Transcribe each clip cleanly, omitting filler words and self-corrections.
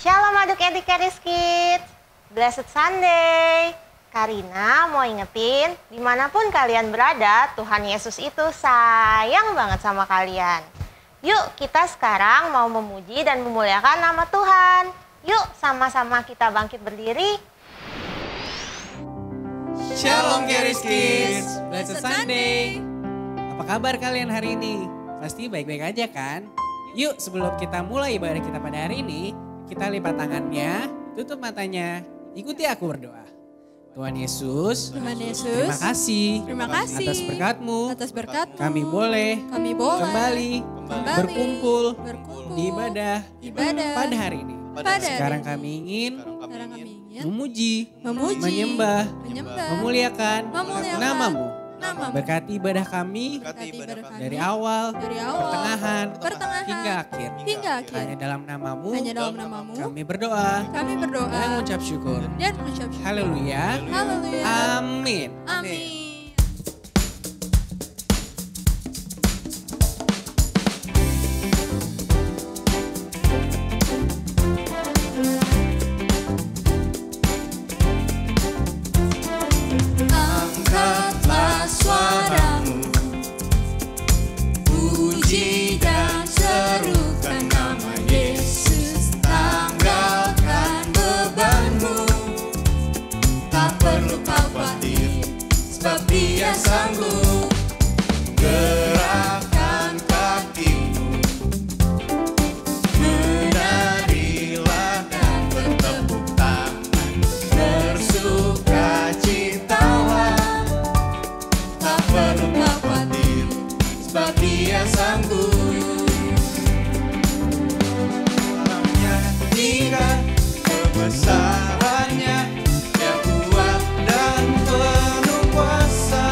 Shalom adik-adik Charis Kids, Blessed Sunday. Karina mau ingetin, dimanapun kalian berada, Tuhan Yesus itu sayang banget sama kalian. Yuk kita sekarang mau memuji dan memuliakan nama Tuhan. Yuk sama-sama kita bangkit berdiri. Shalom Charis Kids, Blessed Sunday. Apa kabar kalian hari ini? Pasti baik-baik aja kan? Yuk sebelum kita mulai ibadah kita pada hari ini, kita lipat tangannya, tutup matanya, ikuti aku berdoa. Tuhan Yesus, terima kasih atas berkat-Mu, kami boleh kembali berkumpul di ibadah pada hari ini. Sekarang kami ingin memuji, menyembah, memuliakan nama-Mu. Berkati ibadah kami dari awal, pertengahan, hingga akhir. Hanya dalam nama-Mu, kami berdoa dan mengucap syukur. Haleluya. Amin. Angkatlah suaramu, puji dan serukan nama Yesus. Tanggalkan bebanmu, tak perlu kau khawatir, sebab Dia sanggup. Gerakkan kakimu, menarilah dan bertepuk tangan, bersukacitalah, tak perlu kau khawatir, sebab Dia sanggup. Nyanyikan kebesarannya, Dia kuat dan penuh kuasa.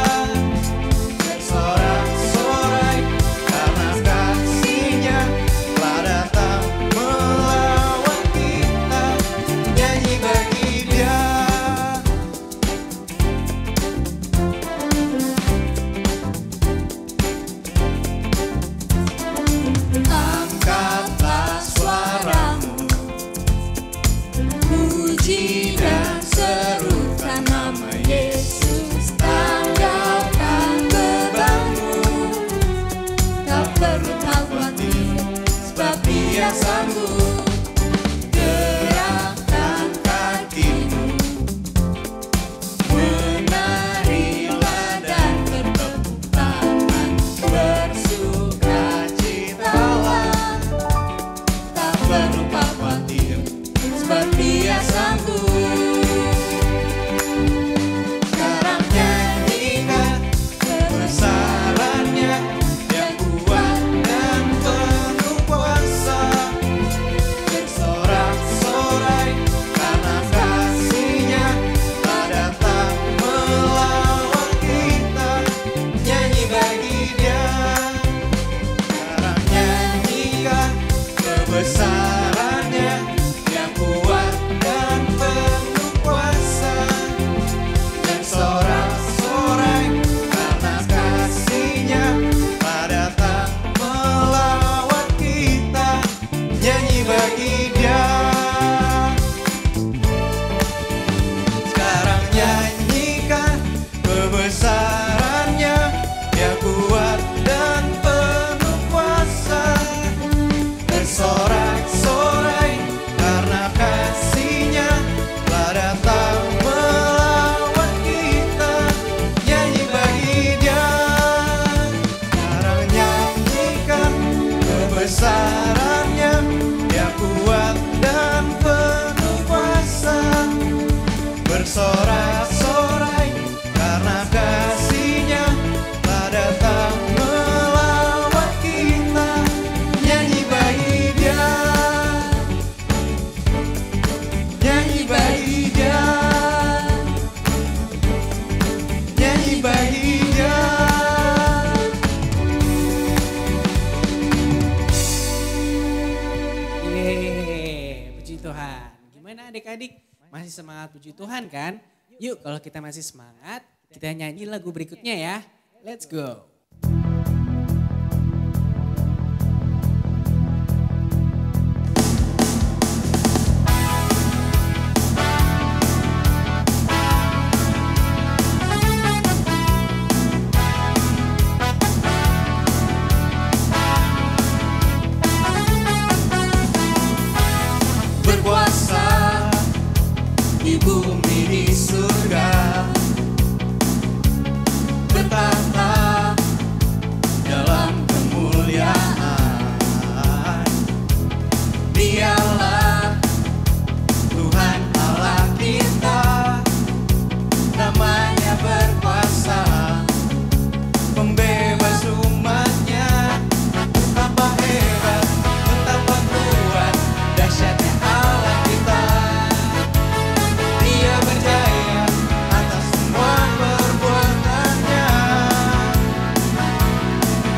Bersorak-sorai karena kasih-Nya telah datang melawan kita. Nyanyi bagi Dia. adik-adik? Masih semangat puji Tuhan kan? Yuk kalau kita masih semangat, kita nyanyi lagu berikutnya ya. Let's go. Di bumi di surga, bertahta dalam kemuliaan. Dialah Tuhan Allah kita, namanya berkuasa, pembebas umatnya. Betapa hebat, betapa kuat, dahsyatnya Allah kita. Dia berjaya atas semua perbuatannya.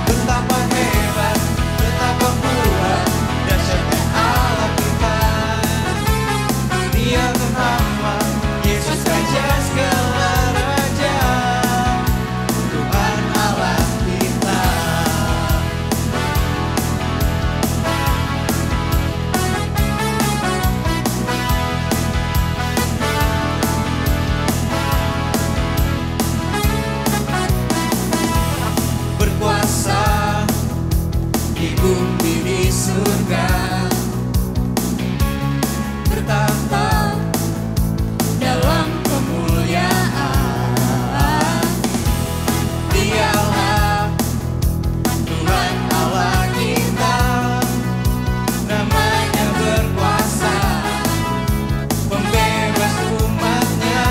Betapa hebat, betapa kuat, dahsyatnya Allah kita. Dia bernama Yesus, Raja segala raja, Tuhan Allah kita. Berkuasa di bumi di surga, bertahta dalam kemuliaan. Dialah Tuhan Allah kita, namanya berkuasa, pembebas umatnya.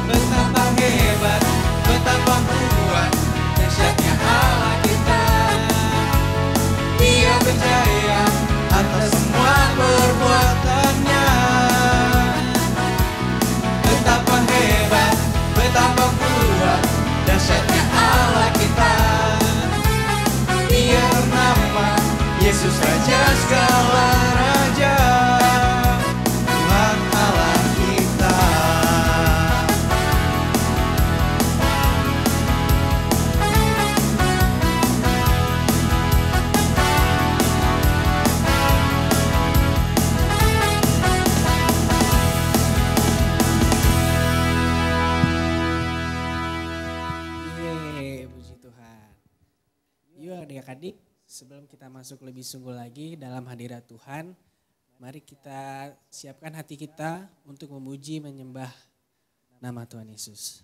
Betapa hebat, betapa kuat, dahsyatnya Allah kita. Dia berjaya atas semua perbuatannya. Betapa hebat, betapa kuat, dahsyatnya Allah kita. Dia bernama Yesus, Raja segala raja, Tuhan Allah kita. Yeay, puji Tuhan. Yuk adik-adik, sebelum kita masuk lebih sungguh lagi dalam hadirat Tuhan, mari kita siapkan hati kita untuk memuji menyembah nama Tuhan Yesus.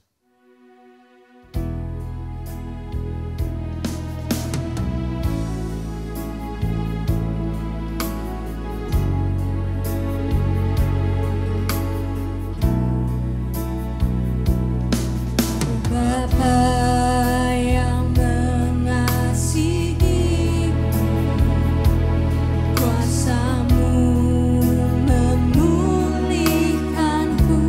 Bapa yang mengasihi, kuasa-Mu memulihkanku.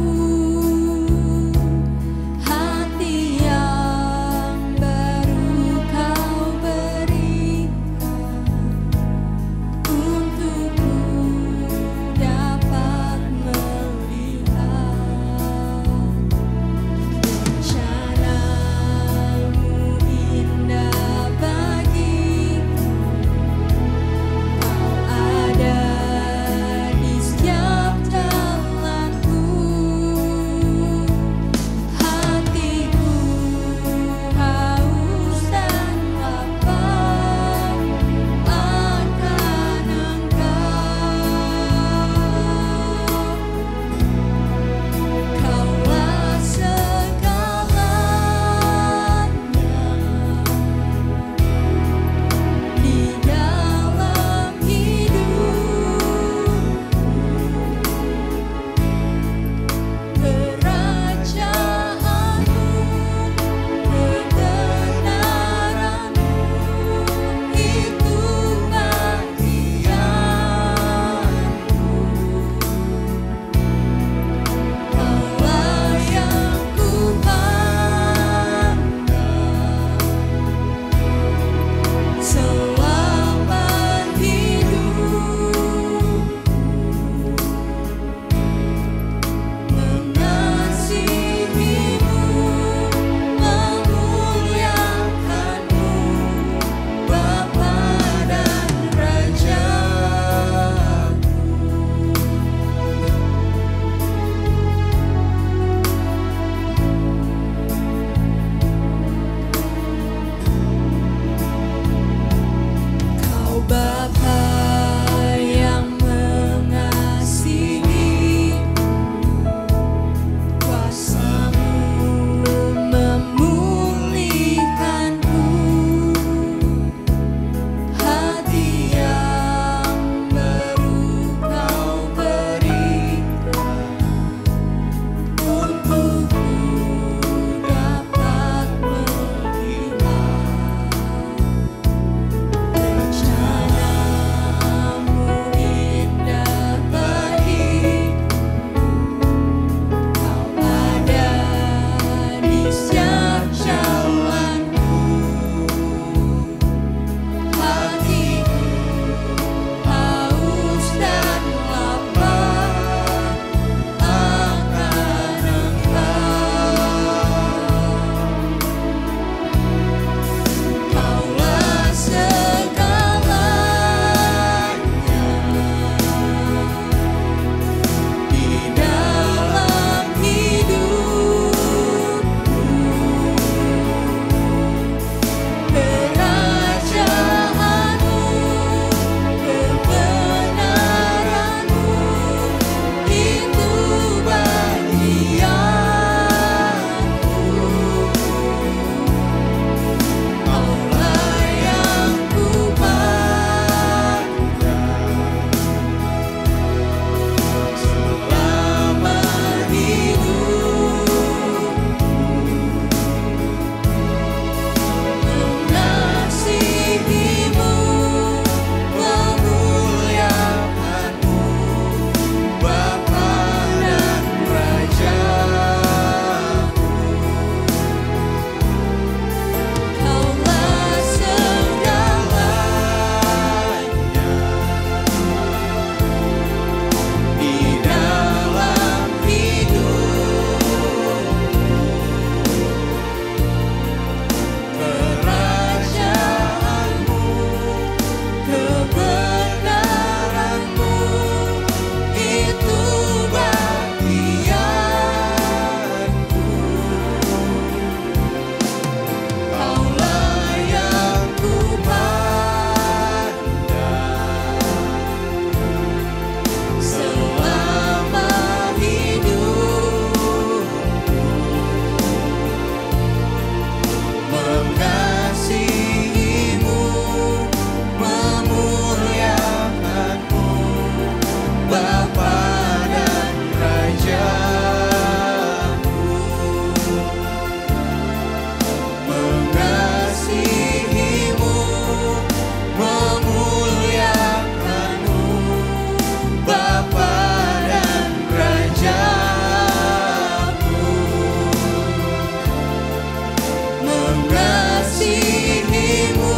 mengasihimu,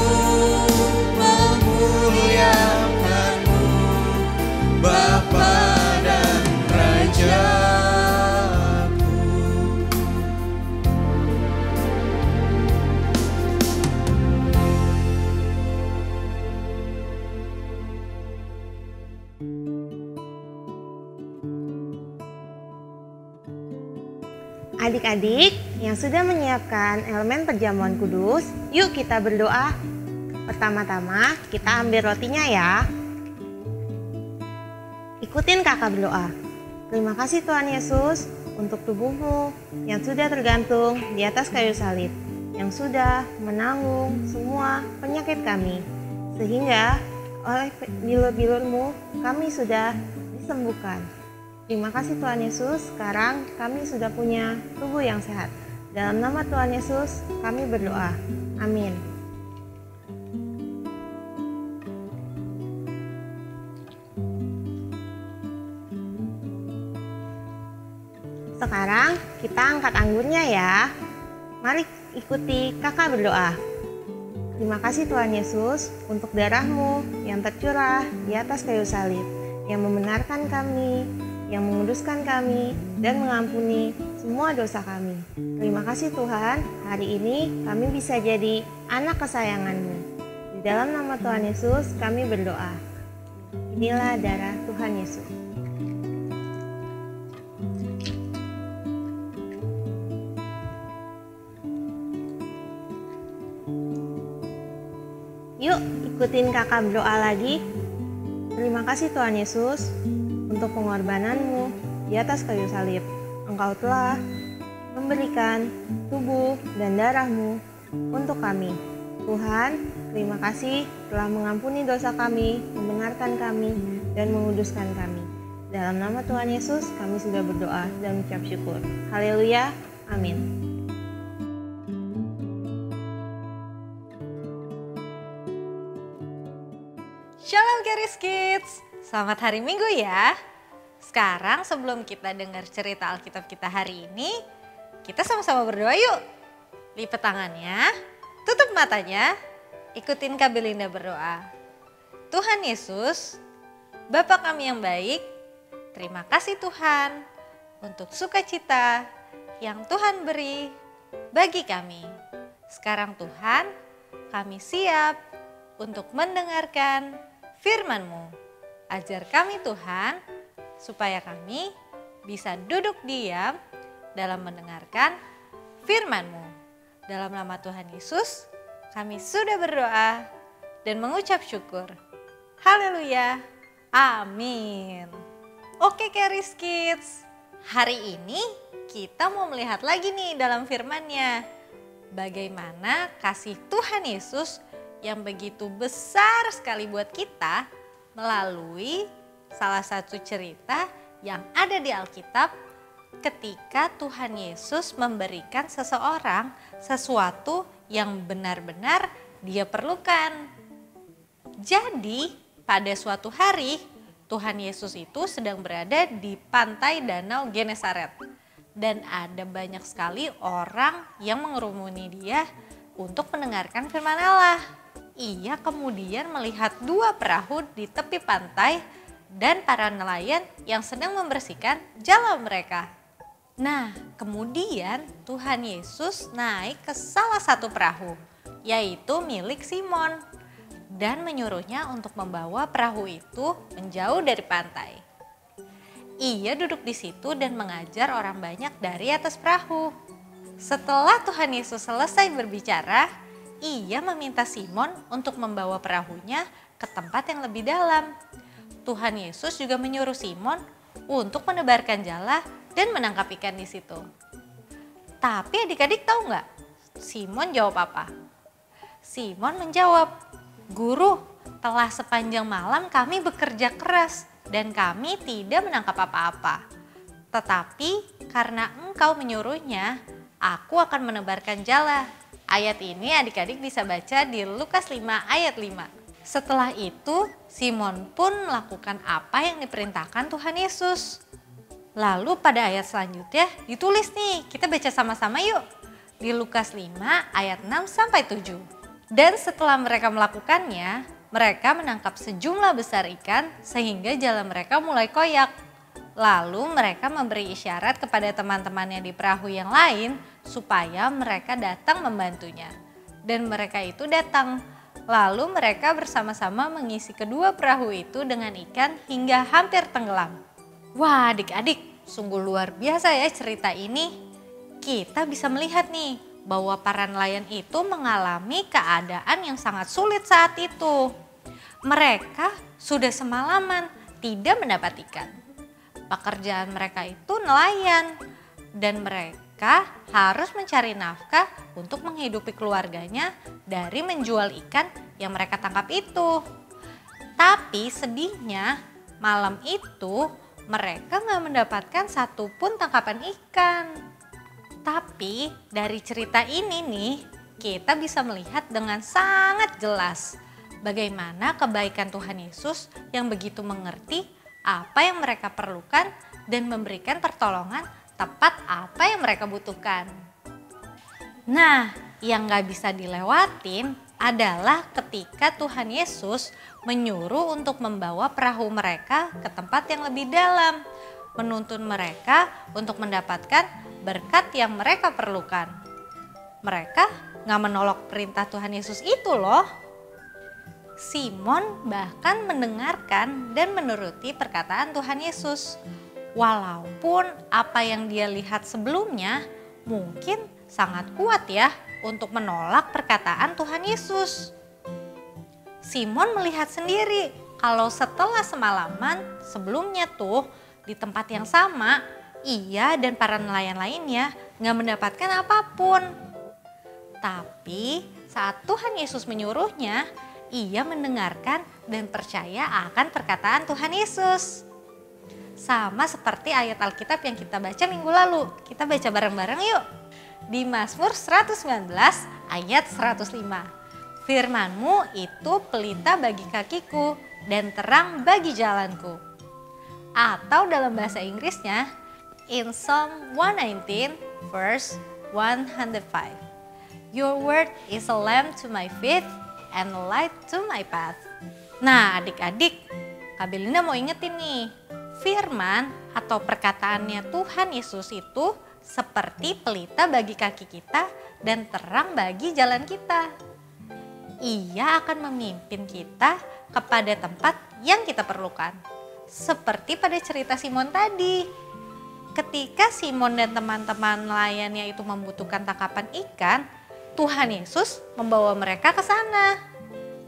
memuliakanmu, Bapa dan Rajaku. Adik-adik yang sudah menyiapkan elemen perjamuan kudus, yuk kita berdoa. Pertama-tama kita ambil rotinya ya. Ikutin kakak berdoa. Terima kasih Tuhan Yesus untuk tubuhmu yang sudah tergantung di atas kayu salib, yang sudah menanggung semua penyakit kami, sehingga oleh bilur-bilurmu kami sudah disembuhkan. Terima kasih Tuhan Yesus, sekarang kami sudah punya tubuh yang sehat. Dalam nama Tuhan Yesus kami berdoa. Amin. Sekarang kita angkat anggurnya ya. Mari ikuti kakak berdoa. Terima kasih Tuhan Yesus untuk darah-Mu yang tercurah di atas kayu salib, yang membenarkan kami, yang menguduskan kami, dan mengampuni semua dosa kami. Terima kasih Tuhan, hari ini kami bisa jadi anak kesayangan-Mu. Di dalam nama Tuhan Yesus kami berdoa. Inilah darah Tuhan Yesus. Yuk ikutin kakak berdoa lagi. Terima kasih Tuhan Yesus untuk pengorbanan-Mu di atas kayu salib. Engkau telah memberikan tubuh dan darah-Mu untuk kami. Tuhan, terima kasih telah mengampuni dosa kami, membenarkan kami, dan menguduskan kami. Dalam nama Tuhan Yesus, kami sudah berdoa dan mengucap syukur. Haleluya, amin. Shalom Keris Kids, selamat hari Minggu ya. Sekarang sebelum kita dengar cerita Alkitab kita hari ini, kita sama-sama berdoa yuk. Lipat tangannya, tutup matanya, ikutin Kak Belinda berdoa. Tuhan Yesus, Bapa kami yang baik, terima kasih Tuhan untuk sukacita yang Tuhan beri bagi kami. Sekarang Tuhan, kami siap untuk mendengarkan firman-Mu. Ajar kami Tuhan, supaya kami bisa duduk diam dalam mendengarkan firman-Mu. Dalam nama Tuhan Yesus, kami sudah berdoa dan mengucap syukur. Haleluya, amin. Oke Keris Kids, hari ini kita mau melihat lagi nih dalam firman-Nya. Bagaimana kasih Tuhan Yesus yang begitu besar sekali buat kita melalui salah satu cerita yang ada di Alkitab ketika Tuhan Yesus memberikan seseorang sesuatu yang benar-benar dia perlukan. Jadi pada suatu hari Tuhan Yesus itu sedang berada di pantai Danau Genesaret. Dan ada banyak sekali orang yang mengerumuni dia untuk mendengarkan firman Allah. Ia kemudian melihat dua perahu di tepi pantai dan para nelayan yang sedang membersihkan jala mereka. Nah, kemudian Tuhan Yesus naik ke salah satu perahu, yaitu milik Simon, dan menyuruhnya untuk membawa perahu itu menjauh dari pantai. Ia duduk di situ dan mengajar orang banyak dari atas perahu. Setelah Tuhan Yesus selesai berbicara, ia meminta Simon untuk membawa perahunya ke tempat yang lebih dalam. Tuhan Yesus juga menyuruh Simon untuk menebarkan jala dan menangkap ikan di situ. Tapi adik-adik tahu nggak? Simon jawab apa? Simon menjawab, "Guru, telah sepanjang malam kami bekerja keras dan kami tidak menangkap apa-apa. Tetapi karena Engkau menyuruhnya, aku akan menebarkan jala." Ayat ini adik-adik bisa baca di Lukas 5 ayat 5. Setelah itu Simon pun melakukan apa yang diperintahkan Tuhan Yesus. Lalu pada ayat selanjutnya ditulis nih, kita baca sama-sama yuk. di Lukas 5 ayat 6-7. Dan setelah mereka melakukannya, mereka menangkap sejumlah besar ikan sehingga jalan mereka mulai koyak. Lalu mereka memberi isyarat kepada teman-temannya di perahu yang lain supaya mereka datang membantunya. Dan mereka itu datang. Lalu mereka bersama-sama mengisi kedua perahu itu dengan ikan hingga hampir tenggelam. Wah, adik-adik, sungguh luar biasa ya cerita ini. Kita bisa melihat nih bahwa para nelayan itu mengalami keadaan yang sangat sulit saat itu. Mereka sudah semalaman tidak mendapat ikan. Pekerjaan mereka itu nelayan dan mereka harus mencari nafkah untuk menghidupi keluarganya dari menjual ikan yang mereka tangkap itu. Tapi sedihnya malam itu mereka nggak mendapatkan satupun tangkapan ikan. Tapi dari cerita ini nih kita bisa melihat dengan sangat jelas bagaimana kebaikan Tuhan Yesus yang begitu mengerti apa yang mereka perlukan dan memberikan pertolongan tepat apa yang mereka butuhkan. Nah, yang gak bisa dilewatin adalah ketika Tuhan Yesus menyuruh untuk membawa perahu mereka ke tempat yang lebih dalam, menuntun mereka untuk mendapatkan berkat yang mereka perlukan. Mereka gak menolak perintah Tuhan Yesus itu loh. Simon bahkan mendengarkan dan menuruti perkataan Tuhan Yesus. Walaupun apa yang dia lihat sebelumnya mungkin sangat kuat ya untuk menolak perkataan Tuhan Yesus. Simon melihat sendiri kalau setelah semalaman sebelumnya tuh di tempat yang sama, ia dan para nelayan lainnya gak mendapatkan apapun. Tapi saat Tuhan Yesus menyuruhnya, ia mendengarkan dan percaya akan perkataan Tuhan Yesus. Sama seperti ayat Alkitab yang kita baca minggu lalu. Kita baca bareng-bareng yuk. Di Mazmur 119 ayat 105. Firman-Mu itu pelita bagi kakiku dan terang bagi jalanku. Atau dalam bahasa Inggrisnya, in Psalm 119 verse 105. Your word is a lamp to my feet and a light to my path. Nah adik-adik, Kak Belinda mau ingetin nih, firman atau perkataannya Tuhan Yesus itu seperti pelita bagi kaki kita dan terang bagi jalan kita. Ia akan memimpin kita kepada tempat yang kita perlukan. Seperti pada cerita Simon tadi. Ketika Simon dan teman-teman nelayannya itu membutuhkan tangkapan ikan, Tuhan Yesus membawa mereka ke sana.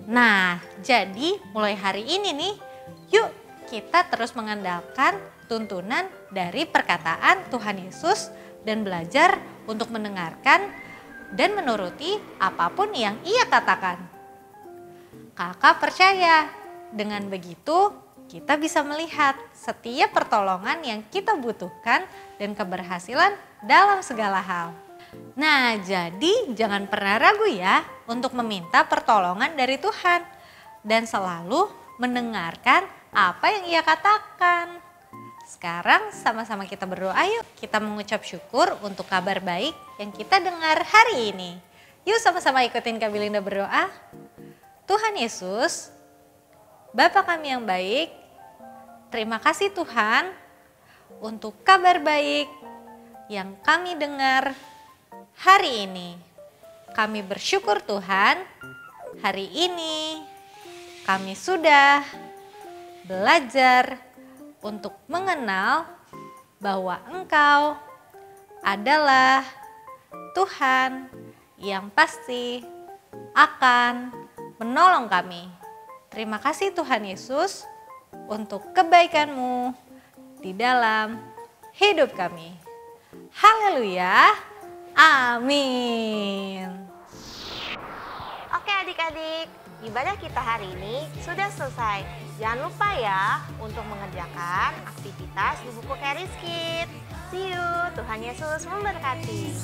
Nah, jadi mulai hari ini nih, yuk kita terus mengandalkan tuntunan dari perkataan Tuhan Yesus dan belajar untuk mendengarkan dan menuruti apapun yang Ia katakan. Kakak percaya, dengan begitu kita bisa melihat setiap pertolongan yang kita butuhkan dan keberhasilan dalam segala hal. Nah, jadi jangan pernah ragu ya untuk meminta pertolongan dari Tuhan dan selalu mendengarkan apa yang Ia katakan. Sekarang sama-sama kita berdoa yuk, kita mengucap syukur untuk kabar baik yang kita dengar hari ini. Yuk sama-sama ikutin Kak Belinda berdoa. Tuhan Yesus, Bapa kami yang baik, terima kasih Tuhan untuk kabar baik yang kami dengar hari ini. Kami bersyukur Tuhan, hari ini kami sudah belajar untuk mengenal bahwa Engkau adalah Tuhan yang pasti akan menolong kami. Terima kasih Tuhan Yesus untuk kebaikan-Mu di dalam hidup kami. Haleluya. Amin. Oke adik-adik, ibadah kita hari ini sudah selesai. Jangan lupa ya untuk mengerjakan aktivitas di buku Charis Kids. See you, Tuhan Yesus memberkati.